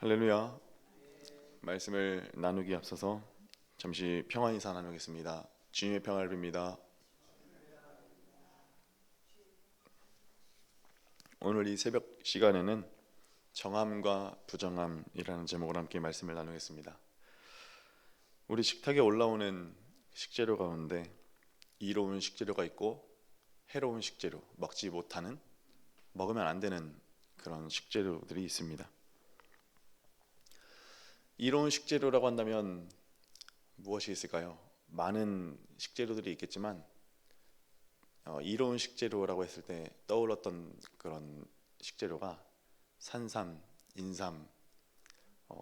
할렐루야. 말씀을 나누기 앞서서 잠시 평안 인사 나누겠습니다. 주님의 평안을 빕니다. 오늘 이 새벽 시간에는 정함과 부정함이라는 제목으로 함께 말씀을 나누겠습니다. 우리 식탁에 올라오는 식재료 가운데 이로운 식재료가 있고 해로운 식재료, 먹지 못하는, 먹으면 안 되는 그런 식재료들이 있습니다. 이로운 식재료라고 한다면 무엇이 있을까요? 많은 식재료들이 있겠지만 이로운 식재료라고 했을 때 떠올랐던 그런 식재료가 산삼, 인삼,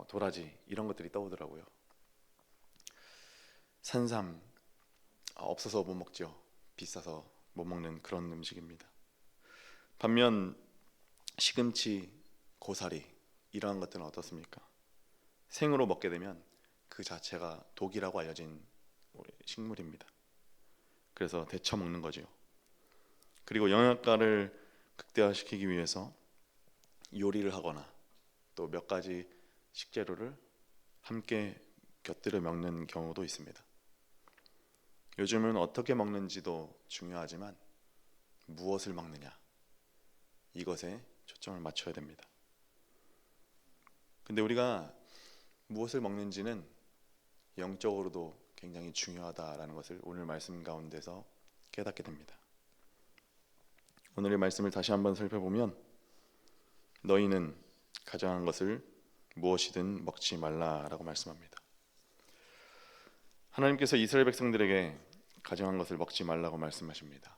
도라지 이런 것들이 떠오르더라고요. 산삼 없어서 못 먹죠. 비싸서 못 먹는 그런 음식입니다. 반면 시금치, 고사리 이러한 것들은 어떻습니까? 생으로 먹게 되면 그 자체가 독이라고 알려진 식물입니다. 그래서 데쳐 먹는 거죠. 그리고 영양가를 극대화시키기 위해서 요리를 하거나 또 몇 가지 식재료를 함께 곁들여 먹는 경우도 있습니다. 요즘은 어떻게 먹는지도 중요하지만 무엇을 먹느냐, 이것에 초점을 맞춰야 됩니다. 근데 우리가 무엇을 먹는지는 영적으로도 굉장히 중요하다라는 것을 오늘 말씀 가운데서 깨닫게 됩니다. 오늘의 말씀을 다시 한번 살펴보면 너희는 가정한 것을 무엇이든 먹지 말라라고 말씀합니다. 하나님께서 이스라엘 백성들에게 가정한 것을 먹지 말라고 말씀하십니다.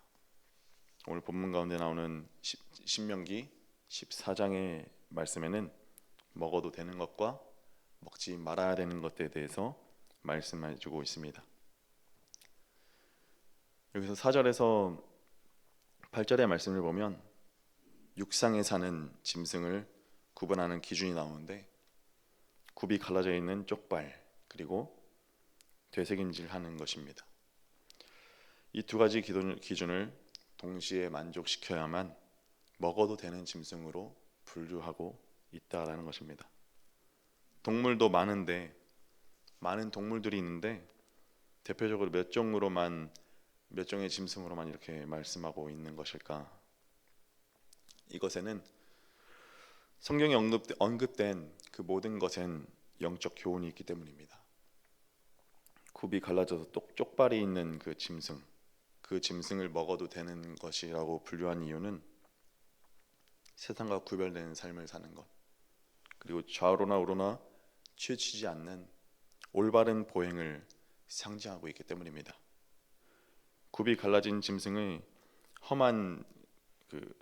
오늘 본문 가운데 나오는 신명기 14장의 말씀에는 먹어도 되는 것과 먹지 말아야 되는 것에 대해서 말씀해주고 있습니다. 여기서 4절에서 8절의 말씀을 보면 육상에 사는 짐승을 구분하는 기준이 나오는데 굽이 갈라져 있는 쪽발 그리고 되새김질하는 것입니다. 이 두 가지 기준을 동시에 만족시켜야만 먹어도 되는 짐승으로 분류하고 있다라는 것입니다. 동물도 많은데 많은 동물들이 있는데 대표적으로 몇 종의 짐승으로만 이렇게 말씀하고 있는 것일까? 이것에는 성경에 언급된 그 모든 것엔 영적 교훈이 있기 때문입니다. 굽이 갈라져서 쪽발이 있는 그 짐승을 먹어도 되는 것이라고 분류한 이유는 세상과 구별되는 삶을 사는 것, 그리고 좌우로나 우로나 치우치지 않는 올바른 보행을 상징하고 있기 때문입니다. 굽이 갈라진 짐승의 험한 그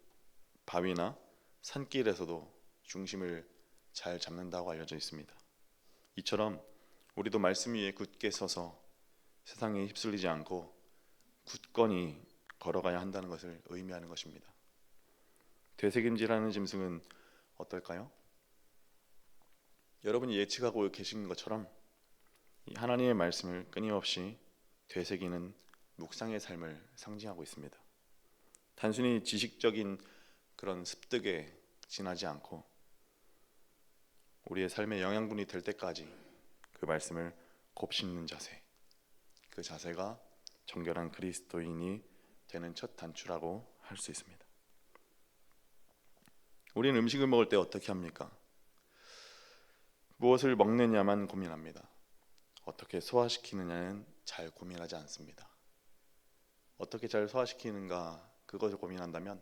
바위나 산길에서도 중심을 잘 잡는다고 알려져 있습니다. 이처럼 우리도 말씀 위에 굳게 서서 세상에 휩쓸리지 않고 굳건히 걸어가야 한다는 것을 의미하는 것입니다. 되새김질하는 짐승은 어떨까요? 여러분이 예측하고 계신 것처럼 하나님의 말씀을 끊임없이 되새기는 묵상의 삶을 상징하고 있습니다. 단순히 지식적인 그런 습득에 지나지 않고 우리의 삶의 영양분이 될 때까지 그 말씀을 곱씹는 자세, 그 자세가 정결한 그리스도인이 되는 첫 단추라고 할 수 있습니다. 우리는 음식을 먹을 때 어떻게 합니까? 무엇을 먹느냐만 고민합니다. 어떻게 소화시키느냐는 잘 고민하지 않습니다. 어떻게 잘 소화시키는가 그것을 고민한다면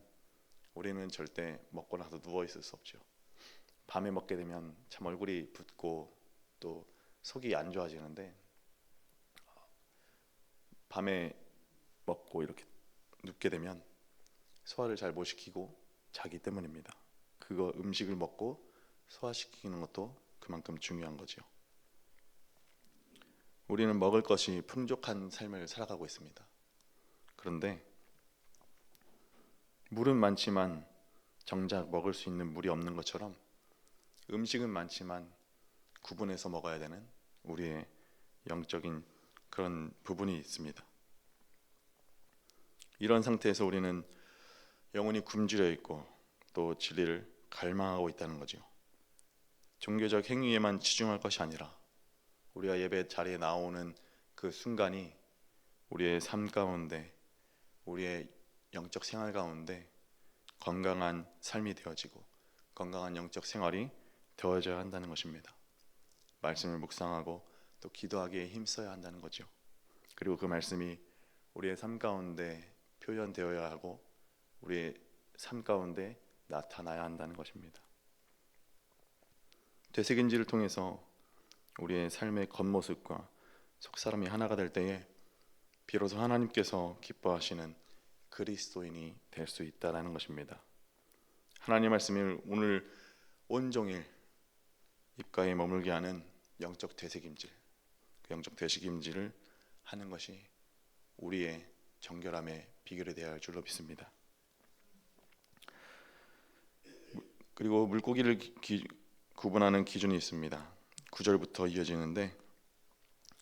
우리는 절대 먹고 나서 누워 있을 수 없죠. 밤에 먹게 되면 참 얼굴이 붓고 또 속이 안 좋아지는데 밤에 먹고 이렇게 눕게 되면 소화를 잘 못 시키고 자기 때문입니다. 그거 음식을 먹고 소화시키는 것도 그만큼 중요한 거죠. 우리는 먹을 것이 풍족한 삶을 살아가고 있습니다. 그런데 물은 많지만 정작 먹을 수 있는 물이 없는 것처럼 음식은 많지만 구분해서 먹어야 되는 우리의 영적인 그런 부분이 있습니다. 이런 상태에서 우리는 영혼이 굶주려 있고 또 진리를 갈망하고 있다는 거죠. 종교적 행위에만 치중할 것이 아니라 우리가 예배 자리에 나오는 그 순간이 우리의 삶 가운데, 우리의 영적 생활 가운데 건강한 삶이 되어지고 건강한 영적 생활이 되어져야 한다는 것입니다. 말씀을 묵상하고 또 기도하기에 힘써야 한다는 거죠. 그리고 그 말씀이 우리의 삶 가운데 표현되어야 하고 우리의 삶 가운데 나타나야 한다는 것입니다. 되새김질을 통해서 우리의 삶의 겉모습과 속사람이 하나가 될 때에 비로소 하나님께서 기뻐하시는 그리스도인이 될 수 있다는 것입니다. 하나님 말씀을 오늘 온종일 입가에 머물게 하는 영적 되새김질, 그 영적 되새김질을 하는 것이 우리의 정결함의 비결이 되어야 할 줄로 믿습니다. 그리고 물고기를 구분하는 기준이 있습니다. 9절부터 이어지는데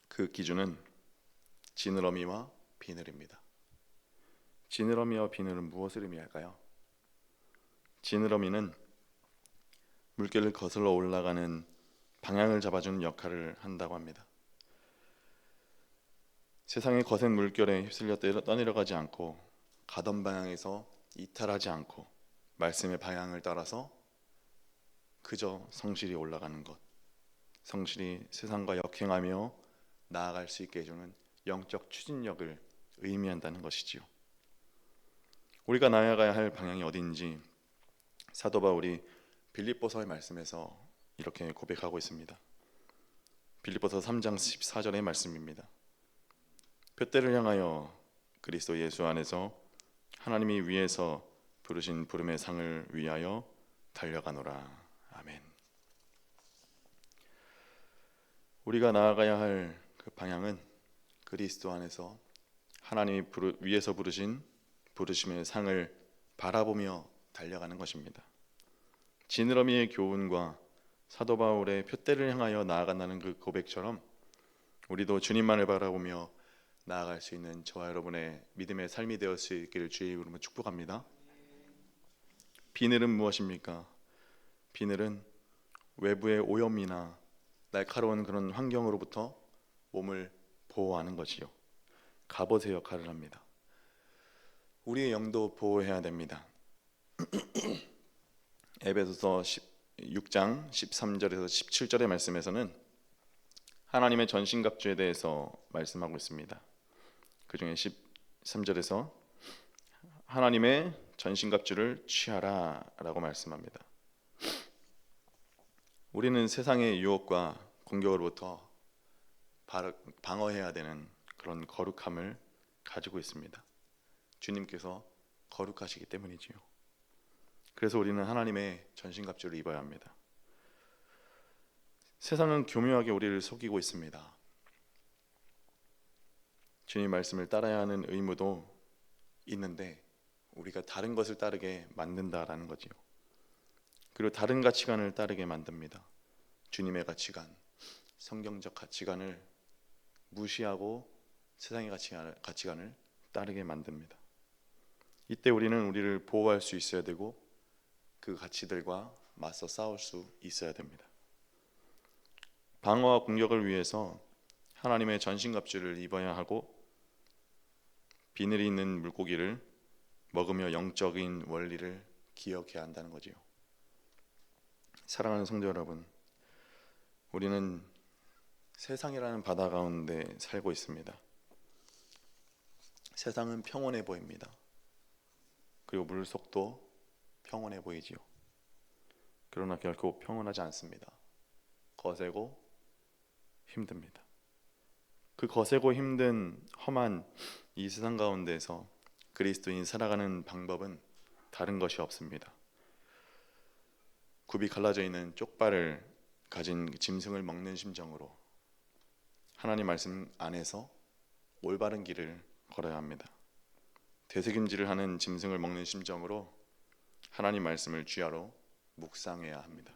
그 기준은 지느러미와 비늘입니다. 지느러미와 비늘은 무엇을 의미할까요? 지느러미는 물결을 거슬러 올라가는 방향을 잡아주는 역할을 한다고 합니다. 세상의 거센 물결에 휩쓸려 떠내려가지 않고 가던 방향에서 이탈하지 않고 말씀의 방향을 따라서 그저 성실히 올라가는 것, 성실히 세상과 역행하며 나아갈 수 있게 해주는 영적 추진력을 의미한다는 것이지요. 우리가 나아가야 할 방향이 어디인지 사도 바울이 빌립보서의 말씀에서 이렇게 고백하고 있습니다. 빌립보서 3장 14절의 말씀입니다. 표대를 향하여 그리스도 예수 안에서 하나님이 위에서 부르신 부름의 상을 위하여 달려가노라. 아멘. 우리가 나아가야 할 그 방향은 그리스도 안에서 하나님이 위에서 부르신 부르심의 상을 바라보며 달려가는 것입니다. 지느러미의 교훈과 사도 바울의 표대를 향하여 나아간다는 그 고백처럼 우리도 주님만을 바라보며 나아갈 수 있는 저와 여러분의 믿음의 삶이 되었을 수 있기를 주의 이름으로 축복합니다. 비늘은 무엇입니까? 비늘은 외부의 오염이나 날카로운 그런 환경으로부터 몸을 보호하는 것이요, 갑옷의 역할을 합니다. 우리의 영도 보호해야 됩니다. 에베소서 6장 13절에서 17절의 말씀에서는 하나님의 전신갑주에 대해서 말씀하고 있습니다. 그 중에 13절에서 하나님의 전신갑주를 취하라 라고 말씀합니다. 우리는 세상의 유혹과 공격으로부터 방어해야 되는 그런 거룩함을 가지고 있습니다. 주님께서 거룩하시기 때문이지요. 그래서 우리는 하나님의 전신갑주를 입어야 합니다. 세상은 교묘하게 우리를 속이고 있습니다. 주님 말씀을 따라야 하는 의무도 있는데 우리가 다른 것을 따르게 만든다라는 거지요. 그리고 다른 가치관을 따르게 만듭니다. 주님의 가치관, 성경적 가치관을 무시하고 세상의 가치관을 따르게 만듭니다. 이때 우리는 우리를 보호할 수 있어야 되고 그 가치들과 맞서 싸울 수 있어야 됩니다. 방어와 공격을 위해서 하나님의 전신갑주를 입어야 하고 비늘이 있는 물고기를 먹으며 영적인 원리를 기억해야 한다는 거지요. 사랑하는 성도 여러분, 우리는 세상이라는 바다 가운데 살고 있습니다. 세상은 평온해 보입니다. 그리고 물속도 평온해 보이지요. 그러나 결코 평온하지 않습니다. 거세고 힘듭니다. 그 거세고 힘든 험한 이 세상 가운데서 그리스도인 살아가는 방법은 다른 것이 없습니다. 굽이 갈라져 있는 쪽발을 가진 짐승을 먹는 심정으로 하나님 말씀 안에서 올바른 길을 걸어야 합니다. 되새김질을 하는 짐승을 먹는 심정으로 하나님 말씀을 주야로 묵상해야 합니다.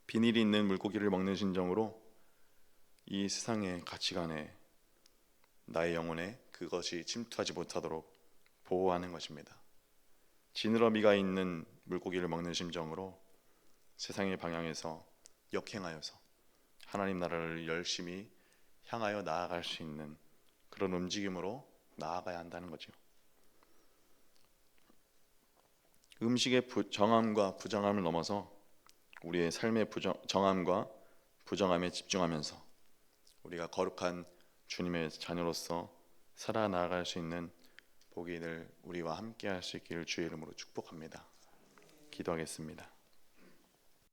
비닐이 있는 물고기를 먹는 심정으로 이 세상의 가치관에 나의 영혼에 그것이 침투하지 못하도록 보호하는 것입니다. 지느러미가 있는 물고기를 먹는 심정으로 세상의 방향에서 역행하여서 하나님 나라를 열심히 향하여 나아갈 수 있는 그런 움직임으로 나아가야 한다는 거죠. 음식의 정함과 부정함을 넘어서 우리의 삶의 정함과 부정함에 집중하면서 우리가 거룩한 주님의 자녀로서 살아나갈 수 있는 복이 늘 우리와 함께 할 수 있기를 주의 이름으로 축복합니다. 기도하겠습니다.